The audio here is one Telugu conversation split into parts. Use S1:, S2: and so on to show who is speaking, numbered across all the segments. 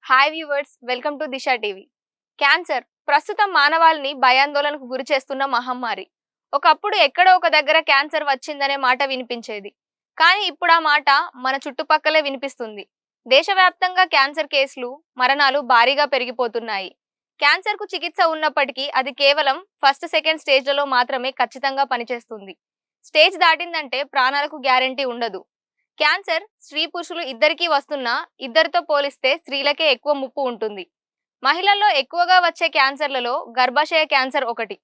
S1: Hi viewers, welcome to Disha TV. Cancer ప్రస్తుతం మానవాళిని భయాందోళనకు గురి చేస్తున్న మహమ్మారి. ఒకప్పుడు ఎక్కడో ఒక దగ్గర క్యాన్సర్ వచ్చిందనే మాట వినిపించేది. కానీ ఇప్పుడు ఆ మాట మన చుట్టుపక్కలే వినిపిస్తుంది. దేశవ్యాప్తంగా క్యాన్సర్ కేసులు, మరణాలు భారీగా పెరిగిపోతున్నాయి. క్యాన్సర్కు చికిత్స ఉన్నప్పటికీ అది కేవలం ఫస్ట్ సెకండ్ స్టేజ్లలో మాత్రమే ఖచ్చితంగా పనిచేస్తుంది. స్టేజ్ దాటిందంటే ప్రాణాలకు గ్యారెంటీ ఉండదు. క్యాన్సర్ స్త్రీ పురుషులు ఇద్దరికీ వస్తున్నా ఇద్దరితో పోలిస్తే స్త్రీలకే ఎక్కువ ముప్పు ఉంటుంది. మహిళల్లో ఎక్కువగా వచ్చే క్యాన్సర్లలో గర్భాశయ క్యాన్సర్ ఒకటి.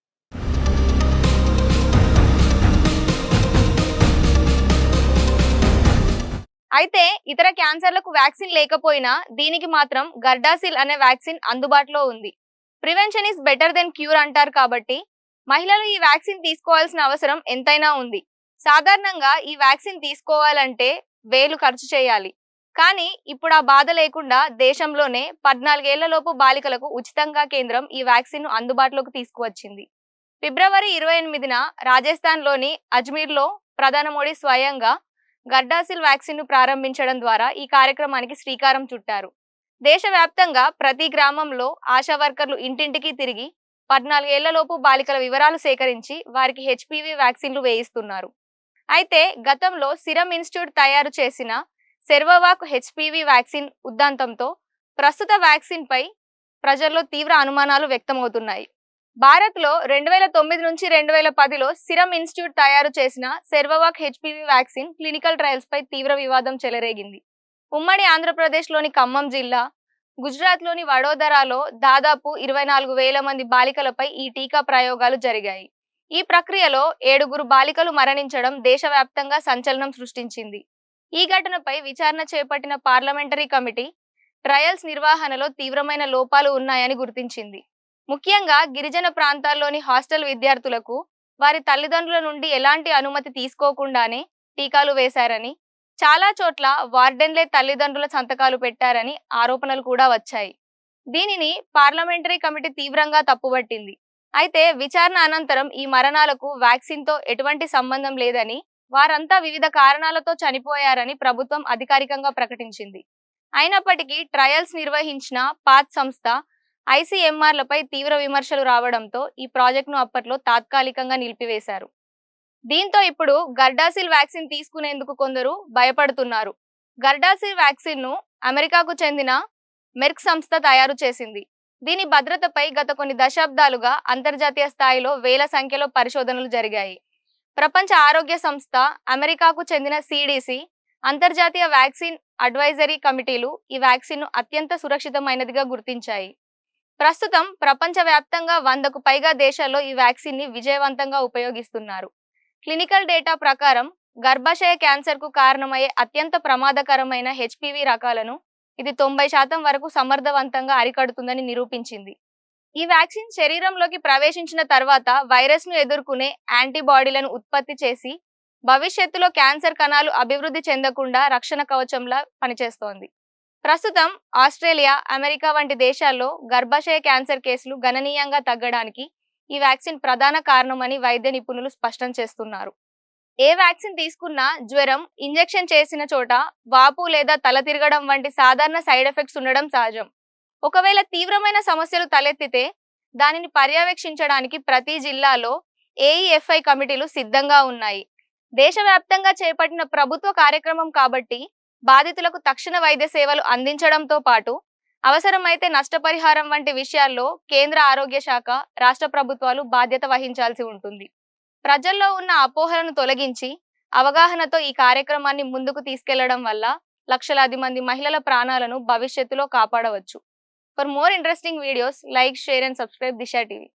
S1: అయితే ఇతర క్యాన్సర్లకు వ్యాక్సిన్ లేకపోయినా దీనికి మాత్రం గర్డాసిల్ అనే వ్యాక్సిన్ అందుబాటులో ఉంది. Prevention is better than cure అంటారు కాబట్టి మహిళలు ఈ వ్యాక్సిన్ తీసుకోవాల్సిన అవసరం ఎంతైనా ఉంది. సాధారణంగా ఈ వ్యాక్సిన్ తీసుకోవాలంటే వేలు ఖర్చు చేయాలి. కానీ ఇప్పుడు ఆ బాధ లేకుండా దేశంలోనే 14 ఏళ్లలోపు బాలికలకు ఉచితంగా కేంద్రం ఈ వ్యాక్సిన్ ను అందుబాటులోకి తీసుకువచ్చింది. ఫిబ్రవరి 28న రాజస్థాన్లోని అజ్మీర్లో ప్రధాని మోడీ స్వయంగా గర్డాసిల్ వ్యాక్సిన్ ను ప్రారంభించడం ద్వారా ఈ కార్యక్రమానికి శ్రీకారం చుట్టారు. దేశవ్యాప్తంగా ప్రతి గ్రామంలో ఆశా వర్కర్లు ఇంటింటికి తిరిగి 14 ఏళ్లలోపు బాలికల వివరాలు సేకరించి వారికి హెచ్పివి వ్యాక్సిన్లు వేయిస్తున్నారు. అయితే గతంలో సిరమ్ ఇన్స్టిట్యూట్ తయారు చేసిన సెర్వోవాక్ హెచ్పివి వ్యాక్సిన్ ఉద్దంతంతో ప్రస్తుత వ్యాక్సిన్ పై ప్రజల్లో తీవ్ర అనుమానాలు వ్యక్తమవుతున్నాయి. భారత్లో 2009 నుంచి 2010లో సిరమ్ ఇన్స్టిట్యూట్ తయారు చేసిన సెర్వోవాక్ హెచ్పివి వ్యాక్సిన్ క్లినికల్ ట్రయల్స్ పై తీవ్ర వివాదం చెలరేగింది. ఉమ్మడి ఆంధ్రప్రదేశ్లోని ఖమ్మం జిల్లా, గుజరాత్లోని వడోదరాలో దాదాపు 24,000 మంది బాలికలపై ఈ టీకా ప్రయోగాలు జరిగాయి. ఈ ప్రక్రియలో 7 బాలికలు మరణించడం దేశవ్యాప్తంగా సంచలనం సృష్టించింది. ఈ ఘటనపై విచారణ చేపట్టిన పార్లమెంటరీ కమిటీ ట్రయల్స్ నిర్వహణలో తీవ్రమైన లోపాలు ఉన్నాయని గుర్తించింది. ముఖ్యంగా గిరిజన ప్రాంతాల్లోని హాస్టల్ విద్యార్థులకు వారి తల్లిదండ్రుల నుండి ఎలాంటి అనుమతి తీసుకోకుండానే టీకాలు వేశారని, చాలా చోట్ల వార్డెన్లే తల్లిదండ్రుల సంతకాలు పెట్టారని ఆరోపణలు కూడా వచ్చాయి. దీనిని పార్లమెంటరీ కమిటీ తీవ్రంగా తప్పుపట్టింది. అయితే విచారణ అనంతరం ఈ మరణాలకు వ్యాక్సిన్ తో ఎటువంటి సంబంధం లేదని, వారంతా వివిధ కారణాలతో చనిపోయారని ప్రభుత్వం అధికారికంగా ప్రకటించింది. అయినప్పటికీ ట్రయల్స్ నిర్వహించిన పాత్ సంస్థ ఐసీఎంఆర్లపై తీవ్ర విమర్శలు రావడంతో ఈ ప్రాజెక్టును అప్పట్లో తాత్కాలికంగా నిలిపివేశారు. దీంతో ఇప్పుడు గర్డాసిల్ వ్యాక్సిన్ తీసుకునేందుకు కొందరు భయపడుతున్నారు. గర్డాసిల్ వ్యాక్సిన్ ను అమెరికాకు చెందిన మెర్క్ సంస్థ తయారు చేసింది. దీని భద్రతపై గత కొన్ని దశాబ్దాలుగా అంతర్జాతీయ స్థాయిలో వేల సంఖ్యలో పరిశోధనలు జరిగాయి. ప్రపంచ ఆరోగ్య సంస్థ, అమెరికాకు చెందిన సిడిసి, అంతర్జాతీయ వ్యాక్సిన్ అడ్వైజరీ కమిటీలు ఈ వ్యాక్సిన్ ను అత్యంత సురక్షితమైనదిగా గుర్తించాయి. ప్రస్తుతం ప్రపంచవ్యాప్తంగా 100కు పైగా దేశాల్లో ఈ వ్యాక్సిన్ ని విజయవంతంగా ఉపయోగిస్తున్నారు. క్లినికల్ డేటా ప్రకారం గర్భాశయ క్యాన్సర్ కు కారణమయ్యే అత్యంత ప్రమాదకరమైన హెచ్పివి రకాలను ఇది 90% వరకు సమర్థవంతంగా అరికడుతుందని నిరూపించింది. ఈ వ్యాక్సిన్ శరీరంలోకి ప్రవేశించిన తర్వాత వైరస్ ను ఎదుర్కొనే యాంటీబాడీలను ఉత్పత్తి చేసి భవిష్యత్తులో క్యాన్సర్ కణాలు అభివృద్ధి చెందకుండా రక్షణ కవచంలా పనిచేస్తోంది. ప్రస్తుతం ఆస్ట్రేలియా, అమెరికా వంటి దేశాల్లో గర్భాశయ క్యాన్సర్ కేసులు గణనీయంగా తగ్గడానికి ఈ వ్యాక్సిన్ ప్రధాన కారణమని వైద్య నిపుణులు స్పష్టం చేస్తున్నారు. ఏ వ్యాక్సిన్ తీసుకున్నా జ్వరం, ఇంజెక్షన్ చేసిన చోట వాపు లేదా తల తిరగడం వంటి సాధారణ సైడ్ ఎఫెక్ట్స్ ఉండడం సహజం. ఒకవేళ తీవ్రమైన సమస్యలు తలెత్తితే దానిని పర్యవేక్షించడానికి ప్రతి జిల్లాలో ఏఈఎఫ్ఐ కమిటీలు సిద్ధంగా ఉన్నాయి. దేశవ్యాప్తంగా చేపట్టిన ప్రభుత్వ కార్యక్రమం కాబట్టి బాధితులకు తక్షణ వైద్య సేవలు అందించడంతో పాటు అవసరమైతే నష్టపరిహారం వంటి విషయాల్లో కేంద్ర ఆరోగ్య శాఖ, రాష్ట్ర ప్రభుత్వాలు బాధ్యత వహించాల్సి ఉంటుంది. ప్రజల్లో ఉన్న అపోహలను తొలగించి అవగాహనతో ఈ కార్యక్రమాన్ని ముందుకు తీసుకెళ్లడం వల్ల లక్షలాది మంది మహిళల ప్రాణాలను భవిష్యత్తులో కాపాడవచ్చు. For more interesting videos, like, share and subscribe Disha TV.